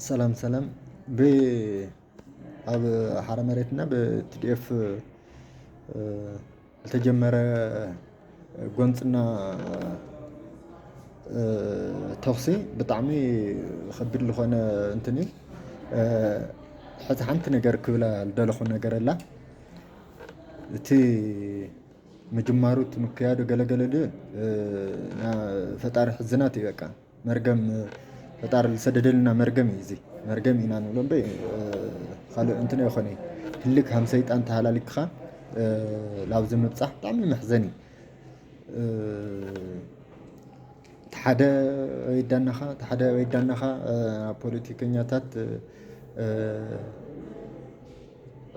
ሰላም ሰላም ኣብ ሓረ መሬትና ብቲዲኤፍ ዝተጀመረ ጎንፅና ተኽሲ ብጣዕሚ ከቢድ ዝኾነ እንትን እዩ። ሕዚ ሓንቲ ነገር ክብላ ዝደለኹ ነገር ኣላ። እቲ ምጅማሩ እቲ ምክያዱ ገለገለ ድዩ ፈጣሪ ሕዝናት እዩ። በቃ መርገም ፈጣሪ ዝሰደደልና መርገም እዩ። እዚ መርገም ኢና ንብሎ እምበይ ካልእ እንትን ኣይኮነ እዩ። ህልክ ሃም ሰይጣን ተሃላሊክኻ ላብዚ ምብፃሕ ብጣዕሚ መሕዘኒ ተሓደ ወይዳናኻ ፖለቲከኛታት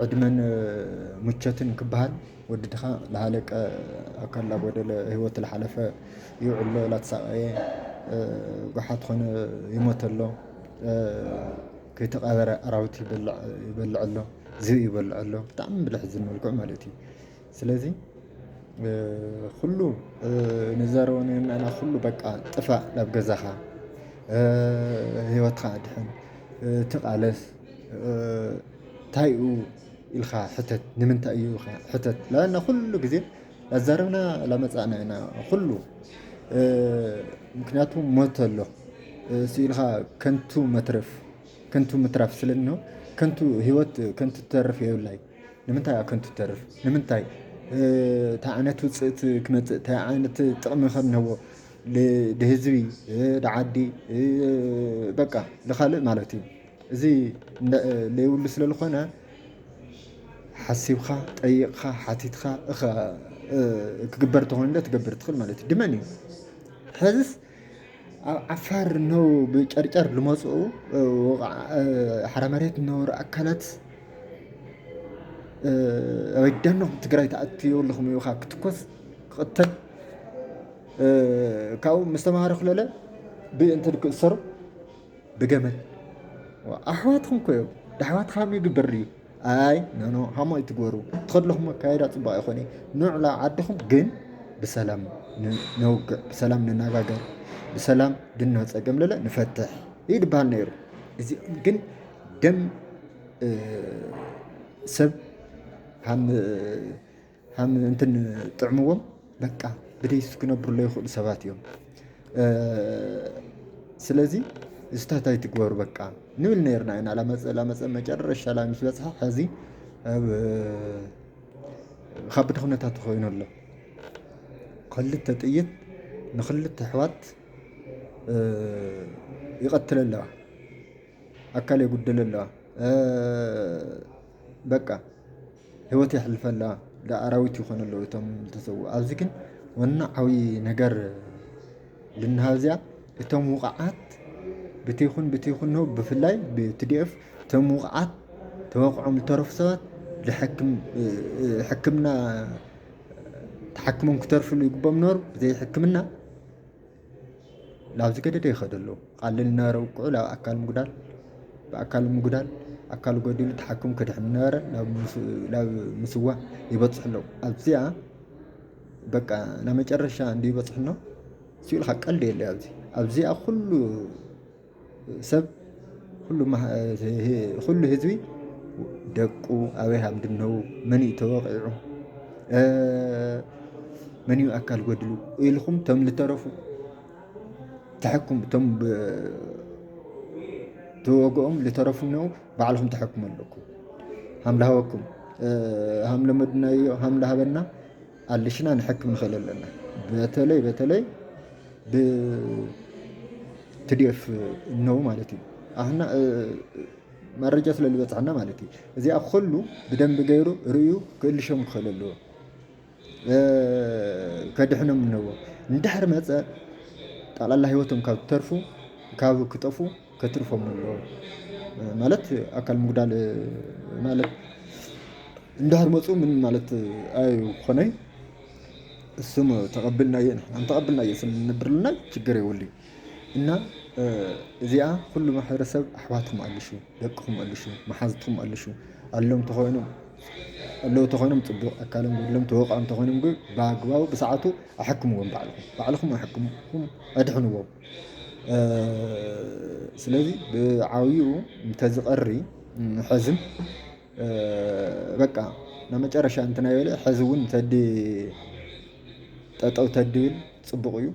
ዕድመን ሙቸትን ክበሃል ወድድኻ ዝሃለቀ ኣካል ላጎደለ ህይወት ዝሓለፈ ይውዕሎ ላተሳቀየ ጓሓት ኮነ ይሞት ኣሎ ከይተቐበረ ኣራዊት ይበልዕ ኣሎ ዝብኢ ይበልዕ ኣሎ ብጣዕሚ ብዘሕዝን መልክዑ ማለት እዩ። ስለዚ ኩሉ ንዘረቦ ነርና ኩሉ በቃ ጥፋእ ናብ ገዛኻ ህይወትካ ኣድሕን ትቃለስ እንታይ እዩ ኢልካ ሕተት ንምንታይ እዩ ኢልካ ሕተት ለኣና ኩሉ ግዜ ላዛረብና ላመፃእና ኢና ኩሉ ምክንያቱ ሞት ኣሎ ስኢልካ ከንቱ ምትራፍ ስለዝኒሆ ከንቱ ህይወት ከንቱ ትተርፍ የብላይ። ንምንታይ እያ ከንቱ ትተርፍ? ንምንታይ እንታይ ዓይነት ውፅኢት ክመፅእ እንታይ ዓይነት ጥቕሚ ከንህቦ ንህዝቢ ንዓዲ በቃ ንኻልእ ማለት እዩ። እዚ ለይብሉ ስለዝኾነ ሓሲብካ ጠይቕካ ሓቲትካ ክግበር ተኾይኑ ትገብር ትኽእል ማለት እዩ። ድመን እዩ ሕዝስ ኣብ ዓፋር ነው ብጨርጨር ልመፅኡ ሓረ መሬት ዝነበሩ ኣካላት ኣወዳኖም ትግራይ ተኣትየለኹም ኢኻ ክትኮስ ክቕተል ካብኡ ምስ ተምሃረ ክለለ ብእንትን ክእሰሩ ብገመድ ኣሕዋትኩም ኮ እዮም ንኣሕዋትካ ከመይ ይግበር እዩ? ኣይ ኖ ሃማይ ትግበሩ ትኸድለኹም ኣካይዳ ፅቡቅ ኣይኮነ ንዑ ዓድኹም ግን ብሰላም ነውግዕ ብሰላም ንነጋገር ብሰላም ድንሆ ፀገም ለለ ንፈትሕ ይድበሃል ነይሩ። እዚ ግን ደም ሰብ ሃም እንትን ጥዕምዎም በቃ ብደይሱ ክነብሩ ዘይኽእሉ ሰባት እዮም። ስለዚ እስታታይ ትግበሩ በቃ ንብል ነርና ኢና ላመፀ መጨረሻ ላይ ምስ በፅሐ ሕዚ ከቢድ ኩነታት ኮይኑ ኣሎ። ክልተ ጥይት ንክልተ ኣሕዋት ይቐትላ ኣለዋ ኣካል የጉድላ ኣለዋ በቃ ህይወት የሕልፋ ኣለዋ ኣራዊት ይኾኑ ኣለዉ እቶም ተሰዉ። ኣብዚ ግን ዋና ዓብይ ነገር ልንሃብ እዚኣ እቶም ውቃዓት ብተይኹን ነው ብፍላይ ብቲዲኤፍ እቶም ውቃዓት ተወቂዖም ዝተረፉ ሰባት ሕክምና ተሓክሞም ክተርፍሉ ይግቦም ነበሩ። ብዘይ ሕክምና ላብዚ ገደደ ይኸዱ ኣለዉ። ቃልል ዝነበረ ውቅዑ ላብ ኣካል ምጉዳል ኣካል ጎዲሉ ተሓኪሙ ክድሕን ነበረ ናብ ምስዋዕ ይበፅሑ ኣለዉ። ኣብዚኣ በቃ ናብ መጨረሻ እንዲ ይበፅሕኖ ስኢልካ ቀልዲ የለ ኣብዚኣ ኩሉ ሰብ ኩሉ ህዝቢ ደቁ ኣበይ ሃም ድነው መን እዩ ተወቂዑ መን እዩ ኣካል ጎድሉ ኢልኩም ቶም ዝተረፉ ተሐኩም ቶም ተወግኦም ዝተረፉ ነው ባዕልኩም ተሐክሙ ኣለኩም ሃም ዝሃበኩም ሃም ለመድናዮ ሃም ዝሃበና ኣልሽና ንሕክም ንኽእል ኣለና። በተለይ ብቲዲኤፍ ነው ማለት እዩ ኣህና መረጃ ስለ ዝበፅሐና ማለት እዩ። እዚኣ ኩሉ ብደንቢ ገይሩ ርእዩ ክእልሾም ክኽእል ኣለዎ ከድሕኖም እነዎ እንድሕር መፀ ጠቕላላ ሂወቶም ካብ ዝተርፉ ካብ ክጠፉ ከትርፎም ኣለዎ ማለት ኣካል ምጉዳል ማለት እንድሕር መፁ ምን ማለት ኣይኮነይ እሱም ተቐብልናየ ተቐብልናየ ስንብርልና ችግር የብሉ እና እዚኣ ኩሉ ማሕበረሰብ ኣሕዋትኩም ኣልሹ ደቅኹም ኣልሹ መሓዝትኩም ኣልሹ ኣለዉ ተኾይኖም ፅቡቕ ኣካሎም ጎድሎም ተወቃዕም ተኾይኖም ግን ብኣግባቡ ብሰዓቱ ኣሕክምዎም ባዕልኩም ኣሕክምኩም ኣድሕንዎም ስለዚ ብዓብዩ እንተዝቐሪ ሕዝም በቃ ናብ መጨረሻ እንትና ይበለ ሕዚ እውን እንተዲ ጠጠው ተድብል ፅቡቕ እዩ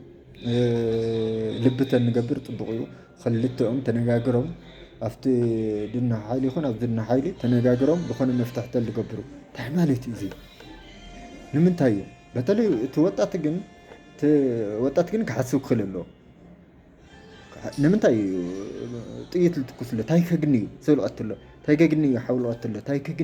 ልቢ ተንገብር ፅቡቕ እዩ ክልቲኦም ተነጋግሮም ኣብቲ ድና ሓይሊ ይኹን ኣብ ድና ሓይሊ ተነጋግሮም ዝኾነ መፍትሒ ተዝገብሩ እንታይ ማለት እዩ እዚ ንምንታይ እዩ በተለይ እቲ ወጣት ግን ክሓስብ ክኽእል ኣለዎ ንምንታይ እዩ ጥይት ዝትኩስ ኣሎ እንታይ ከግኒ እዩ ዘብልቐት ኣሎ እንታይ ከግኒ እዩ ሓዊ ዝልቐት ኣሎ እንታይ ከግኒ